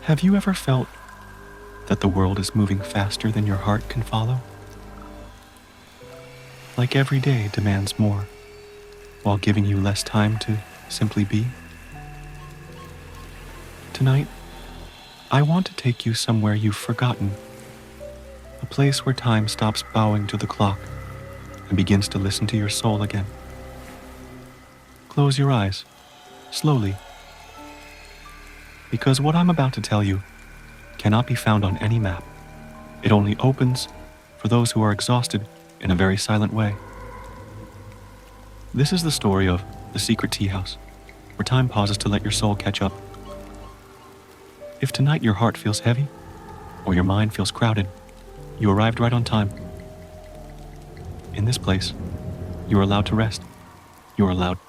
Have you ever felt that the world is moving faster than your heart can follow? Like every day demands more, while giving you less time to simply be? Tonight, I want to take you somewhere you've forgotten, a place where time stops bowing to the clock and begins to listen to your soul again. Close your eyes, slowly, because what I'm about to tell you cannot be found on any map. It only opens for those who are exhausted in a very silent way. This is the story of the secret tea house, where time pauses to let your soul catch up. If tonight your heart feels heavy, or your mind feels crowded, you arrived right on time. In this place, you are allowed to rest. You are allowed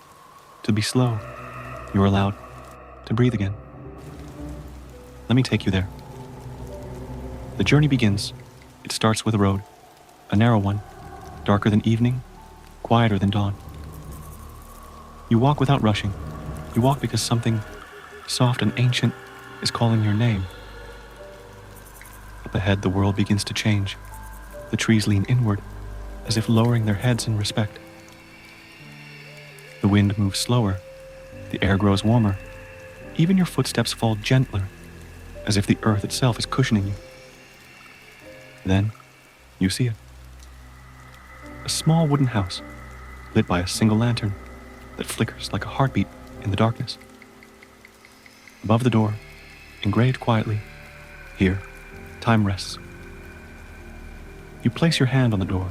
to be slow. You are allowed to breathe again. Let me take you there. The journey begins. It starts with a road, a narrow one, darker than evening, quieter than dawn. You walk without rushing. You walk because something soft and ancient is calling your name. Up ahead, the world begins to change. The trees lean inward, as if lowering their heads in respect. The wind moves slower. The air grows warmer. Even your footsteps fall gentler, as if the earth itself is cushioning you. Then, you see it. A small wooden house, lit by a single lantern that flickers like a heartbeat in the darkness. Above the door, engraved quietly, here, time rests. You place your hand on the door,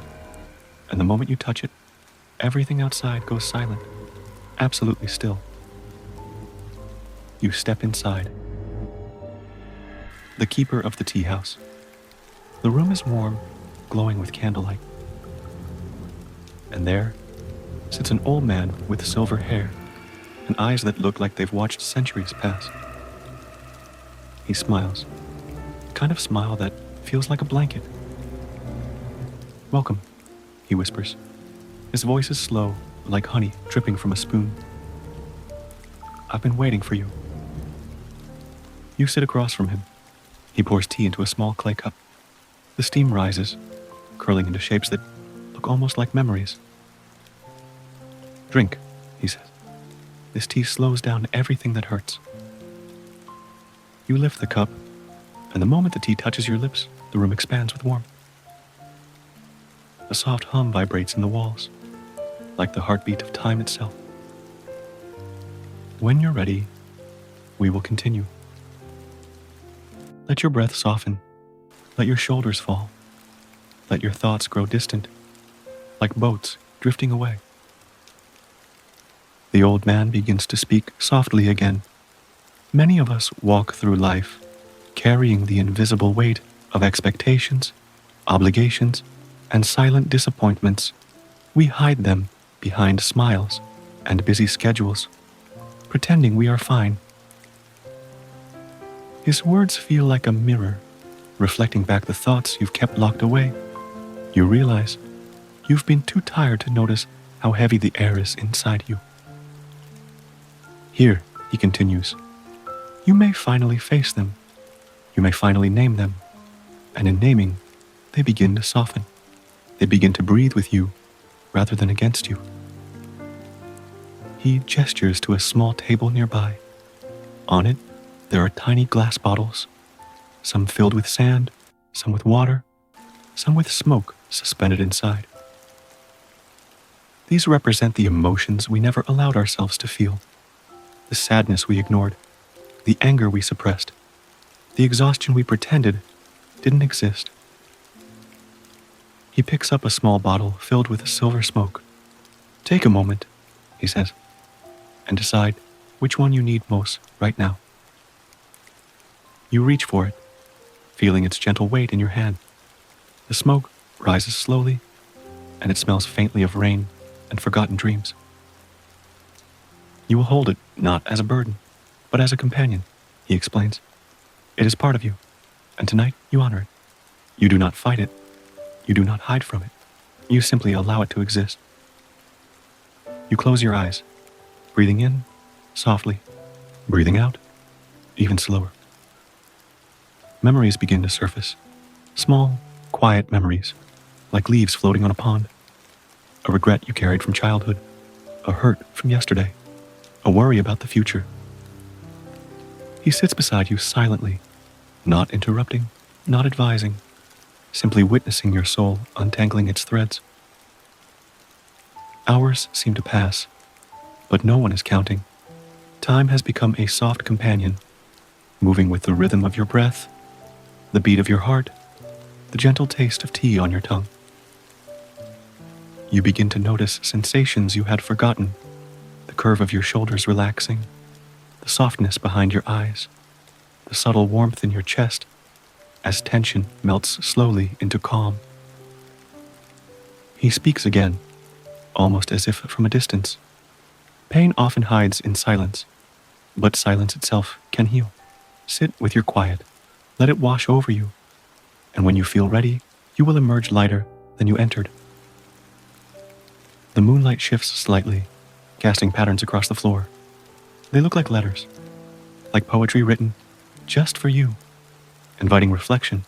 and the moment you touch it, everything outside goes silent, absolutely still. You step inside. The keeper of the tea house. The room is warm, glowing with candlelight. And there sits an old man with silver hair and eyes that look like they've watched centuries pass. He smiles, a kind of smile that feels like a blanket. "Welcome," he whispers. His voice is slow, like honey dripping from a spoon. "I've been waiting for you." You sit across from him. He pours tea into a small clay cup. The steam rises, curling into shapes that look almost like memories. "Drink," he says. "This tea slows down everything that hurts." You lift the cup, and the moment the tea touches your lips, the room expands with warmth. A soft hum vibrates in the walls, like the heartbeat of time itself. When you're ready, we will continue. Let your breath soften. Let your shoulders fall. Let your thoughts grow distant, like boats drifting away. The old man begins to speak softly again. Many of us walk through life carrying the invisible weight of expectations, obligations, and silent disappointments. We hide them behind smiles and busy schedules, pretending we are fine. His words feel like a mirror, reflecting back the thoughts you've kept locked away. You realize you've been too tired to notice how heavy the air is inside you. "Here," he continues, "you may finally face them. You may finally name them. And in naming, they begin to soften. They begin to breathe with you rather than against you." He gestures to a small table nearby. On it, there are tiny glass bottles, some filled with sand, some with water, some with smoke suspended inside. These represent the emotions we never allowed ourselves to feel, the sadness we ignored, the anger we suppressed, the exhaustion we pretended didn't exist. He picks up a small bottle filled with silver smoke. "Take a moment," he says, "and decide which one you need most right now." You reach for it, feeling its gentle weight in your hand. The smoke rises slowly, and it smells faintly of rain and forgotten dreams. You will hold it not as a burden, but as a companion, he explains. It is part of you, and tonight you honor it. You do not fight it. You do not hide from it. You simply allow it to exist. You close your eyes, breathing in softly, breathing out even slower. Memories begin to surface. Small, quiet memories, like leaves floating on a pond. A regret you carried from childhood, a hurt from yesterday, a worry about the future. He sits beside you silently, not interrupting, not advising, simply witnessing your soul untangling its threads. Hours seem to pass, but no one is counting. Time has become a soft companion, moving with the rhythm of your breath, the beat of your heart, the gentle taste of tea on your tongue. You begin to notice sensations you had forgotten, the curve of your shoulders relaxing, the softness behind your eyes, the subtle warmth in your chest as tension melts slowly into calm. He speaks again, almost as if from a distance. Pain often hides in silence, but silence itself can heal. Sit with your quiet, let it wash over you, and when you feel ready, you will emerge lighter than you entered. The moonlight shifts slightly, casting patterns across the floor. They look like letters, like poetry written just for you, inviting reflection,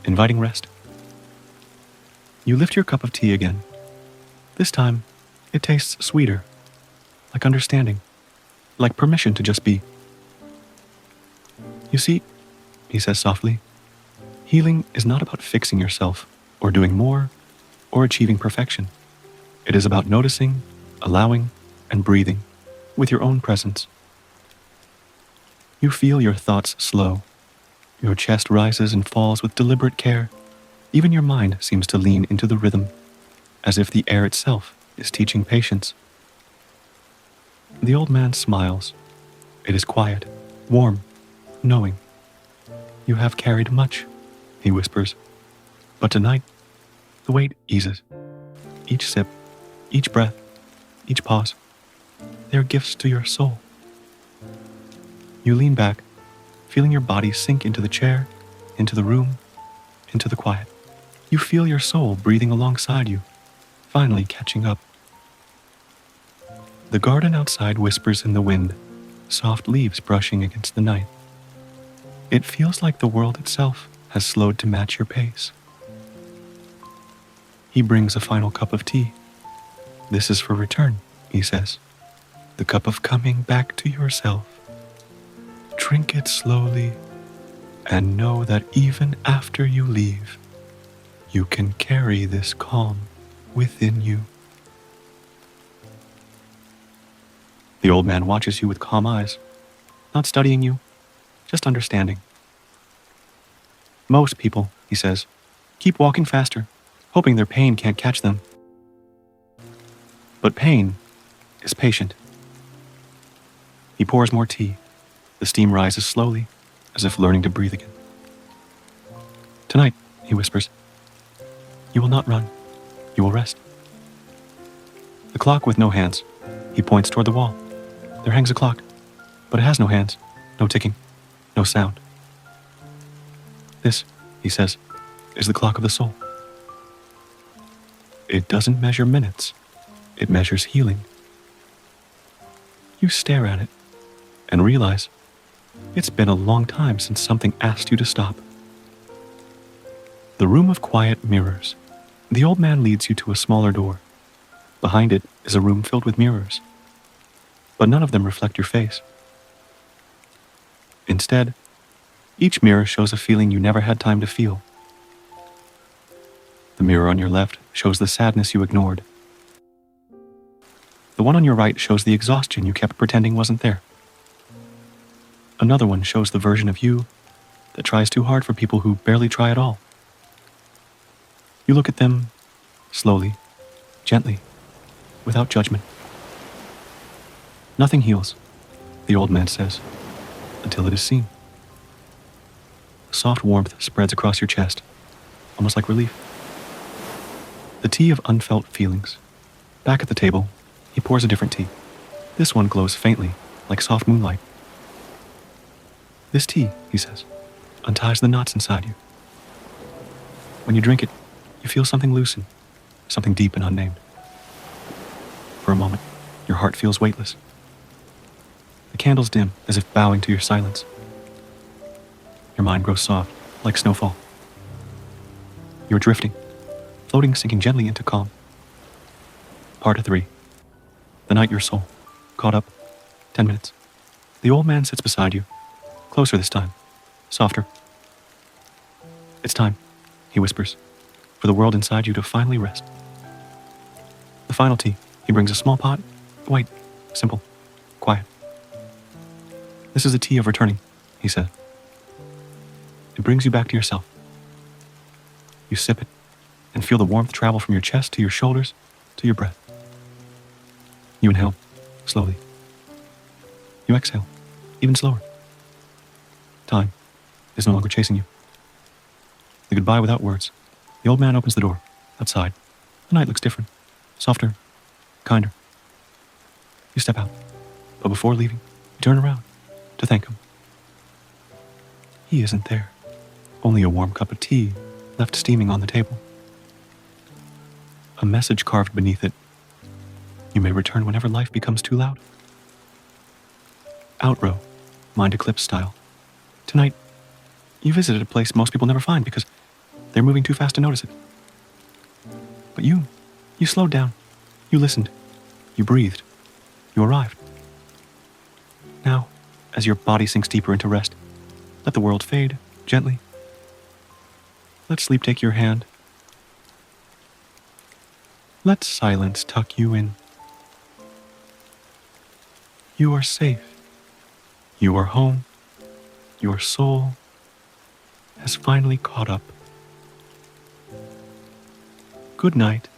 inviting rest. You lift your cup of tea again. This time, it tastes sweeter, like understanding, like permission to just be. You see, he says softly, healing is not about fixing yourself or doing more or achieving perfection. It is about noticing, allowing, and breathing with your own presence. You feel your thoughts slow. Your chest rises and falls with deliberate care. Even your mind seems to lean into the rhythm, as if the air itself is teaching patience. The old man smiles. It is quiet, warm, knowing. You have carried much, he whispers, but tonight, the weight eases. Each sip, each breath, each pause, they are gifts to your soul. You lean back, feeling your body sink into the chair, into the room, into the quiet. You feel your soul breathing alongside you, finally catching up. The garden outside whispers in the wind, soft leaves brushing against the night. It feels like the world itself has slowed to match your pace. He brings a final cup of tea. This is for return, he says. The cup of coming back to yourself. Drink it slowly and know that even after you leave, you can carry this calm within you. The old man watches you with calm eyes, not studying you, just understanding. Most people, he says, keep walking faster, hoping their pain can't catch them. But pain is patient. He pours more tea. The steam rises slowly, as if learning to breathe again. Tonight, he whispers, you will not run. You will rest. The clock with no hands. He points toward the wall. There hangs a clock, but it has no hands, no ticking, no sound. This, he says, is the clock of the soul. It doesn't measure minutes. It measures healing. You stare at it and realize it's been a long time since something asked you to stop. The room of quiet mirrors. The old man leads you to a smaller door. Behind it is a room filled with mirrors, but none of them reflect your face. Instead, each mirror shows a feeling you never had time to feel. The mirror on your left shows the sadness you ignored. The one on your right shows the exhaustion you kept pretending wasn't there. Another one shows the version of you that tries too hard for people who barely try at all. You look at them slowly, gently, without judgment. Nothing heals, the old man says, until it is seen. A soft warmth spreads across your chest, almost like relief. The tea of unfelt feelings. Back at the table, he pours a different tea. This one glows faintly, like soft moonlight. This tea, he says, unties the knots inside you. When you drink it, you feel something loosen, something deep and unnamed. For a moment, your heart feels weightless. The candles dim, as if bowing to your silence. Your mind grows soft, like snowfall. You're drifting, floating, sinking gently into calm. Part 3. The night your soul caught up. 10 minutes. The old man sits beside you, closer this time, softer. It's time, he whispers, for the world inside you to finally rest. The final tea, he brings a small pot, white, simple, quiet. This is the tea of returning, he said. It brings you back to yourself. You sip it and feel the warmth travel from your chest to your shoulders to your breath. You inhale, slowly. You exhale, even slower. Time is no longer chasing you. The goodbye without words. The old man opens the door. Outside, the night looks different, softer, kinder. You step out, but before leaving, you turn around to thank him. He isn't there. Only a warm cup of tea left steaming on the table. A message carved beneath it. You may return whenever life becomes too loud. Outrow, mind Eclipse style. Tonight, you visited a place most people never find because they're moving too fast to notice it. But you slowed down. You listened. You breathed. You arrived. Now, as your body sinks deeper into rest, let the world fade gently. Let sleep take your hand. Let silence tuck you in. You are safe. You are home. Your soul has finally caught up. Good night.